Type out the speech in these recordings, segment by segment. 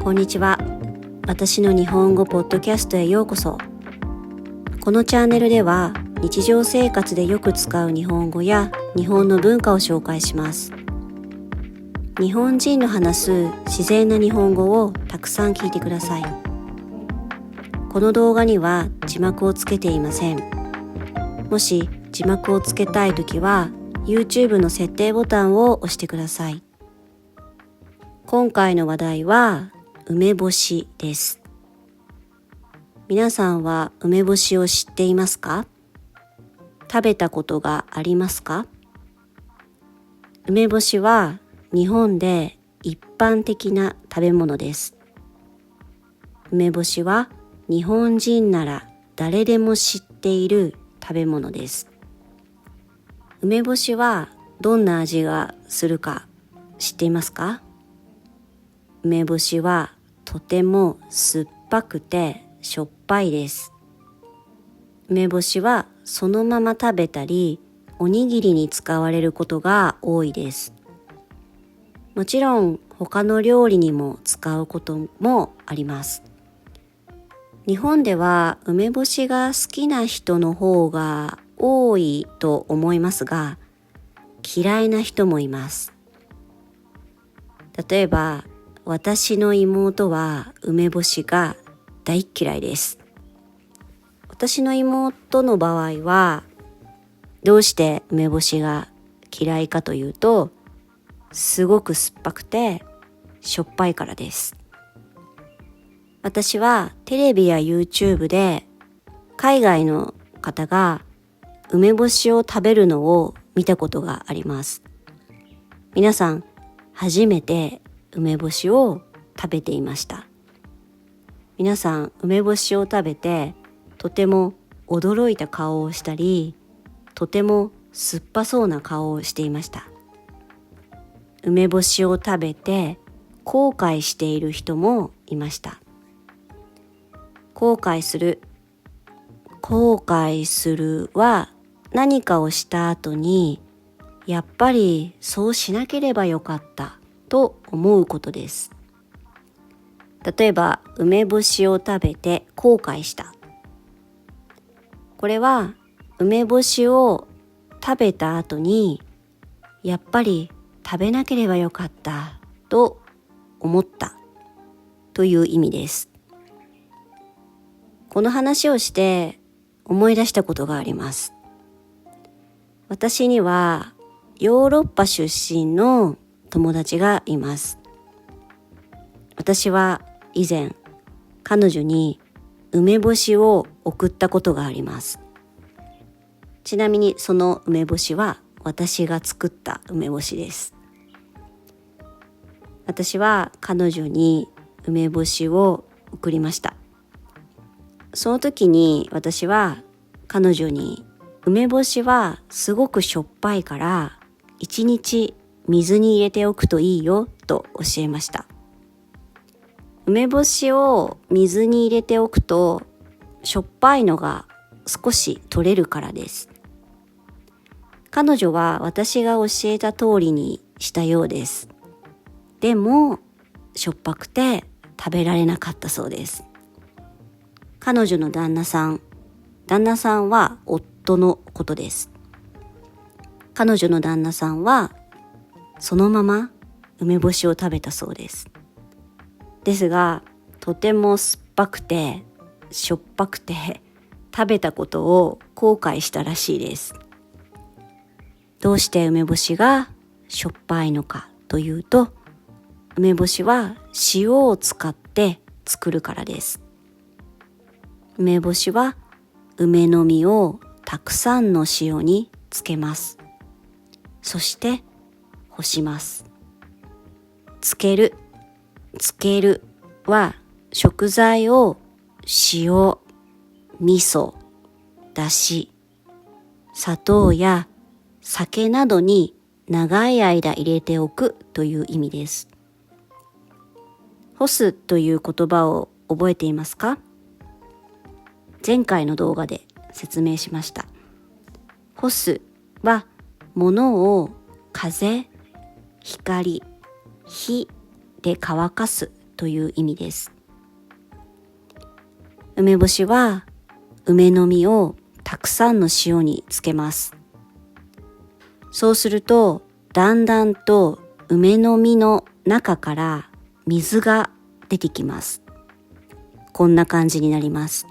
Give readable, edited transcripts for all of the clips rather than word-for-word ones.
こんにちは。私の日本語ポッドキャストへようこそ。このチャンネルでは日常生活でよく使う日本語や日本の文化を紹介します。日本人の話す自然な日本語をたくさん聞いてください。この動画には字幕をつけていません。もし字幕をつけたいときは YouTube の設定ボタンを押してください。今回の話題は梅干しです。皆さんは梅干しを知っていますか？食べたことがありますか？梅干しは日本で一般的な食べ物です。梅干しは日本人なら誰でも知っている食べ物です。梅干しはどんな味がするか知っていますか？梅干しはとても酸っぱくてしょっぱいです。梅干しはそのまま食べたり、おにぎりに使われることが多いです。もちろん他の料理にも使うこともあります。日本では梅干しが好きな人の方が多いと思いますが、嫌いな人もいます。例えば、私の妹は梅干しが大嫌いです。私の妹の場合は、どうして梅干しが嫌いかというと、すごく酸っぱくてしょっぱいからです。私はテレビや YouTube で海外の方が梅干しを食べるのを見たことがあります。皆さん、初めて梅干しを食べていました。皆さん、梅干しを食べてとても驚いた顔をしたり、とても酸っぱそうな顔をしていました。梅干しを食べて後悔している人もいました。後悔するは何かをした後に、やっぱりそうしなければよかったと思うことです。例えば、梅干しを食べて後悔した。これは梅干しを食べた後に、やっぱり食べなければよかったと思ったという意味です。この話をして思い出したことがあります。私にはヨーロッパ出身の友達がいます。私は以前彼女に梅干しを送ったことがあります。ちなみにその梅干しは私が作った梅干しです。私は彼女に梅干しを送りました。その時に私は彼女に梅干しはすごくしょっぱいから1日水に入れておくといいよと教えました。梅干しを水に入れておくとしょっぱいのが少し取れるからです。彼女は私が教えた通りにしたようです。でもしょっぱくて食べられなかったそうです。彼女の旦那さんは夫のことです。彼女の旦那さんはそのまま梅干しを食べたそうです。ですが、とても酸っぱくてしょっぱくて食べたことを後悔したらしいです。どうして梅干しがしょっぱいのかというと、梅干しは塩を使って作るからです。梅干しは梅の実をたくさんの塩につけます。そして干します。つけるは食材を塩、味噌、だし、砂糖や酒などに長い間入れておくという意味です。干すという言葉を覚えていますか？前回の動画で説明しました。干すは物を風、光、火で乾かすという意味です。梅干しは梅の実をたくさんの塩につけます。そうするとだんだんと梅の実の中から水が出てきます。こんな感じになります。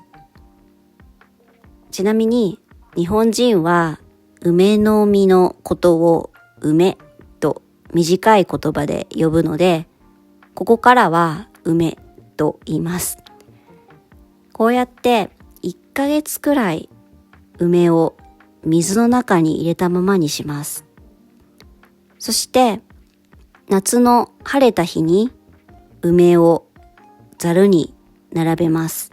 ちなみに日本人は梅の実のことを梅と短い言葉で呼ぶので、ここからは梅と言います。こうやって1ヶ月くらい梅を水の中に入れたままにします。そして夏の晴れた日に梅をざるに並べます。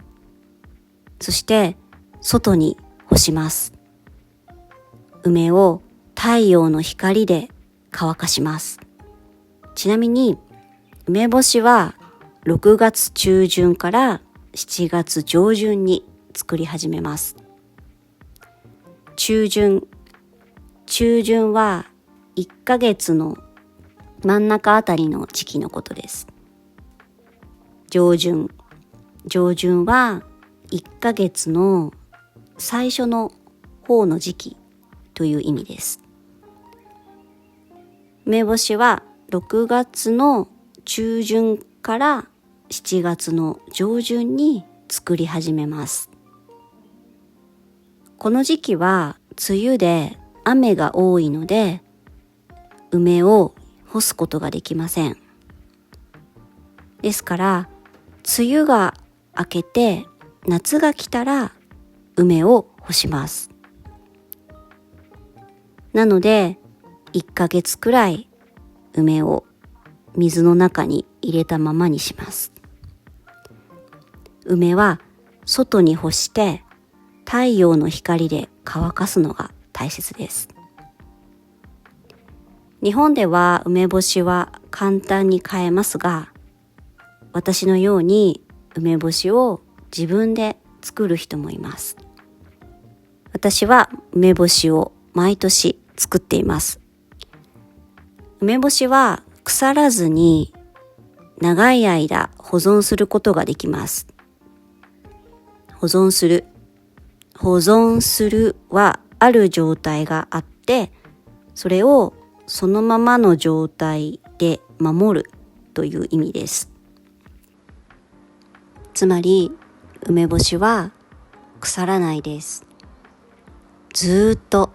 そして外に干します。梅を太陽の光で乾かします。ちなみに梅干しは6月中旬から7月上旬に作り始めます。中旬は1ヶ月の真ん中あたりの時期のことです。上旬は1ヶ月の最初の方の時期という意味です。梅干しは6月の中旬から7月の上旬に作り始めます。この時期は梅雨で雨が多いので梅を干すことができません。ですから梅雨が明けて夏が来たら梅を干します。なので1ヶ月くらい梅を水の中に入れたままにします。梅は外に干して太陽の光で乾かすのが大切です。日本では梅干しは簡単に買えますが、私のように梅干しを自分で作る人もいます。私は梅干しを毎年作っています。梅干しは腐らずに長い間保存することができます。保存するはある状態があって、それをそのままの状態で守るという意味です。つまり梅干しは腐らないです。ずっと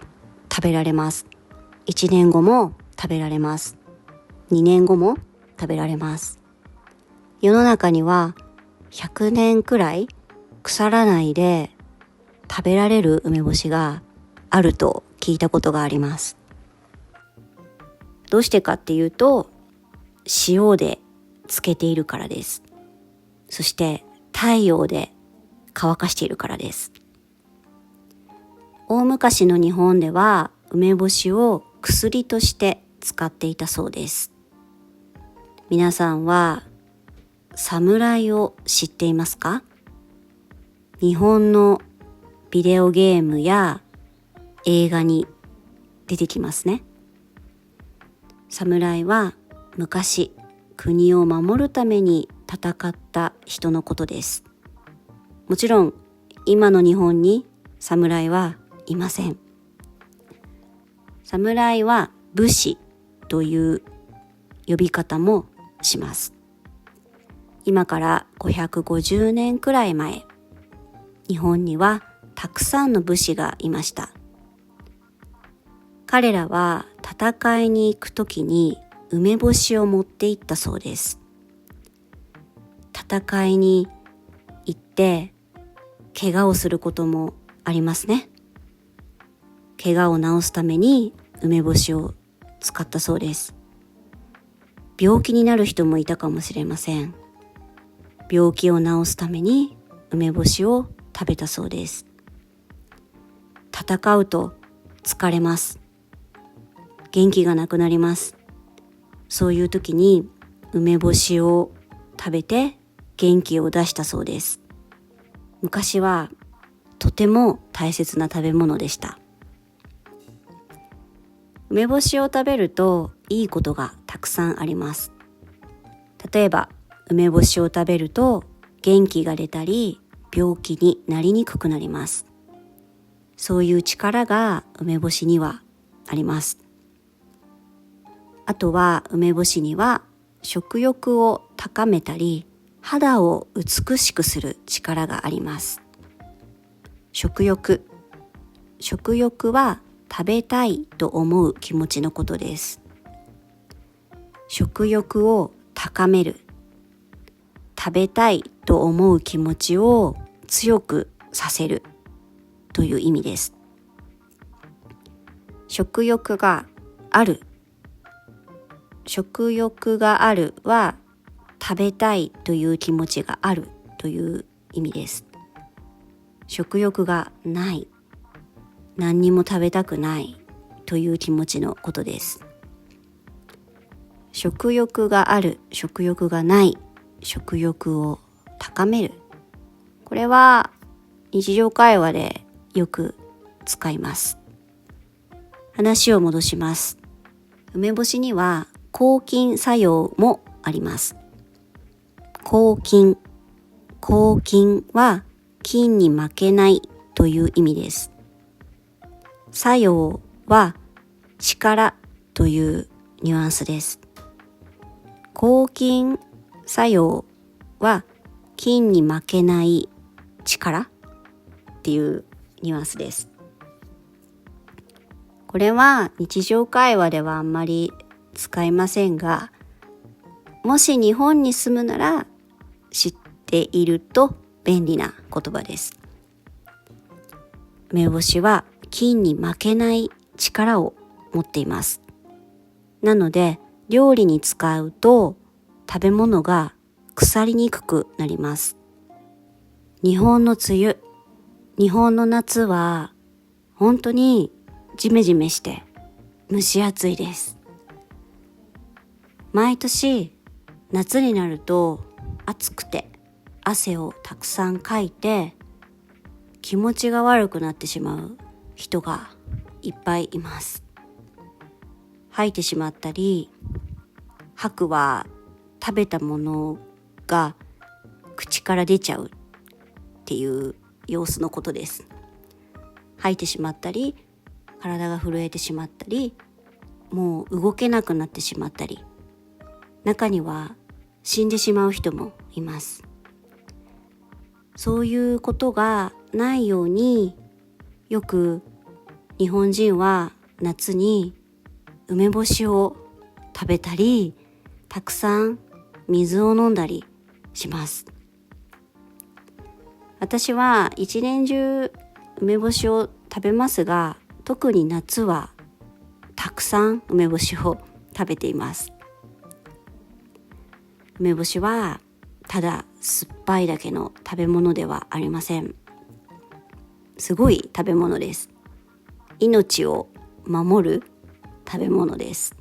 食べられます。1年後も食べられます。2年後も食べられます。世の中には100年くらい腐らないで食べられる梅干しがあると聞いたことがあります。どうしてかっていうと、塩で漬けているからです。そして太陽で乾かしているからです。大昔の日本では梅干しを薬として使っていたそうです。皆さんは侍を知っていますか？日本のビデオゲームや映画に出てきますね。侍は昔国を守るために戦った人のことです。もちろん今の日本に侍はいません。侍は武士という呼び方もします。今から550年くらい前、日本にはたくさんの武士がいました。彼らは戦いに行くときに梅干しを持って行ったそうです。戦いに行って怪我をすることもありますね。怪我を治すために梅干しを使ったそうです。病気になる人もいたかもしれません。病気を治すために梅干しを食べたそうです。戦うと疲れます。元気がなくなります。そういう時に梅干しを食べて元気を出したそうです。昔はとても大切な食べ物でした。梅干しを食べるといいことがたくさんあります。例えば梅干しを食べると元気が出たり病気になりにくくなります。そういう力が梅干しにはあります。あとは梅干しには食欲を高めたり肌を美しくする力があります。食欲は食べたいと思う気持ちのことです。食欲を高める、食べたいと思う気持ちを強くさせるという意味です。食欲があるは食べたいという気持ちがあるという意味です。食欲がない、何にも食べたくないという気持ちのことです。食欲がある、食欲がない、食欲を高める。これは日常会話でよく使います。話を戻します。梅干しには抗菌作用もあります。抗菌は菌に負けないという意味です。作用は力というニュアンスです。抗菌作用は菌に負けない力っていうニュアンスです。これは日常会話ではあんまり使いませんが、もし日本に住むなら知っていると便利な言葉です。梅干しは菌に負けない力を持っています。なので料理に使うと食べ物が腐りにくくなります。日本の梅雨、日本の夏は本当にジメジメして蒸し暑いです。毎年夏になると暑くて汗をたくさんかいて気持ちが悪くなってしまう人がいっぱいいます。吐いてしまったり、吐くは食べたものが口から出ちゃうっていう様子のことです。吐いてしまったり、体が震えてしまったり、もう動けなくなってしまったり、中には死んでしまう人もいます。そういうことがないように、よく日本人は夏に梅干しを食べたり、たくさん水を飲んだりします。私は一年中梅干しを食べますが、特に夏はたくさん梅干しを食べています。梅干しはただ酸っぱいだけの食べ物ではありません。すごい食べ物です。命を守る食べ物です。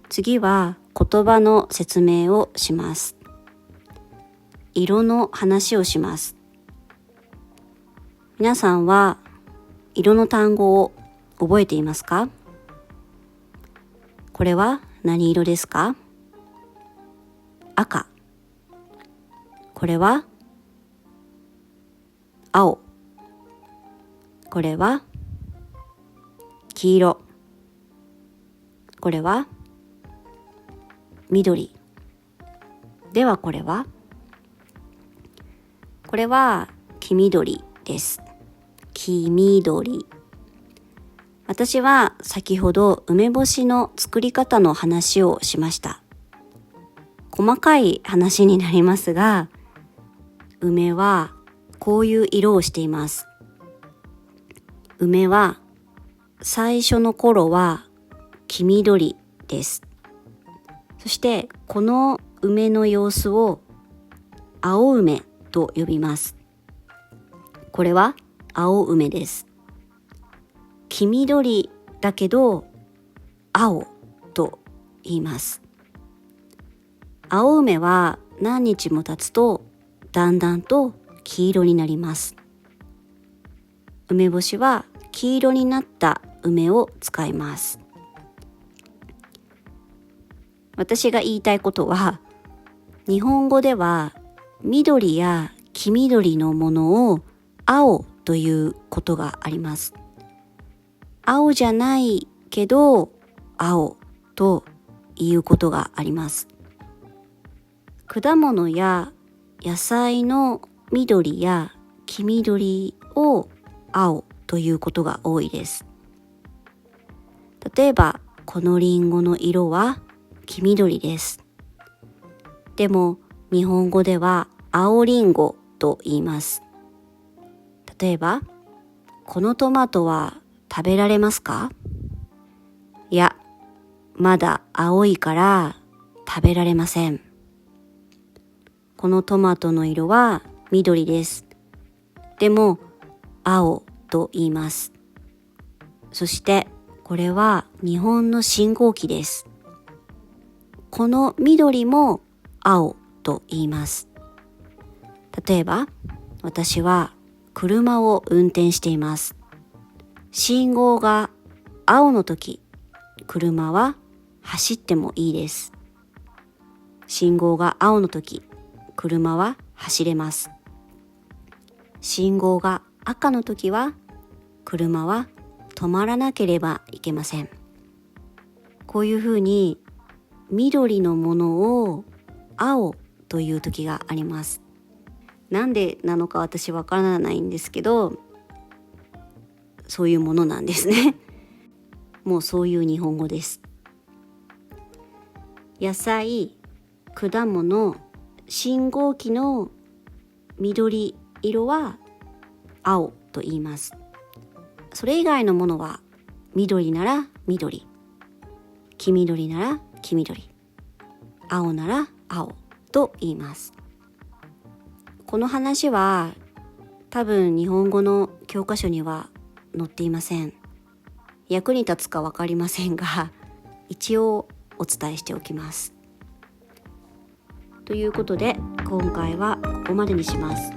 次は言葉の説明をします。色の話をします。皆さんは色の単語を覚えていますか？これは何色ですか？赤。これは青。これは黄色。これは緑。ではこれは黄緑です。黄緑。私は先ほど梅干しの作り方の話をしました。細かい話になりますが、梅はこういう色をしています。梅は最初の頃は黄緑です。そしてこの梅の様子を青梅と呼びます。これは青梅です。黄緑だけど青と言います。青梅は何日も経つとだんだんと黄色になります。梅干しは黄色になった梅を使います。私が言いたいことは、日本語では緑や黄緑のものを青ということがあります。青じゃないけど青ということがあります。果物や野菜の緑や黄緑を青ということが多いです。例えば、このリンゴの色は黄緑です。でも、日本語では青リンゴと言います。例えば、このトマトは食べられますか？いや、まだ青いから食べられません。このトマトの色は緑です。でも、青と言います。そして、これは日本の信号機です。この緑も青と言います。例えば、私は車を運転しています。信号が青の時、車は走ってもいいです。信号が青の時、車は走れます。信号が赤の時は、車は止まらなければいけません。こういうふうに緑のものを青という時があります。なんでなのか私わからないんですけど、そういうものなんですね。もうそういう日本語です。野菜、果物、信号機の緑色は青と言います。それ以外のものは緑なら緑、黄緑なら黄緑、青なら青と言います。この話は多分日本語の教科書には載っていません。役に立つか分かりませんが、一応お伝えしておきます。ということで今回はここまでにします。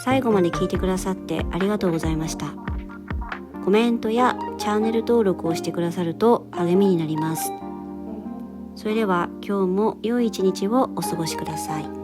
最後まで聞いてくださってありがとうございました。コメントやチャンネル登録をしてくださると励みになります。それでは今日も良い一日をお過ごしください。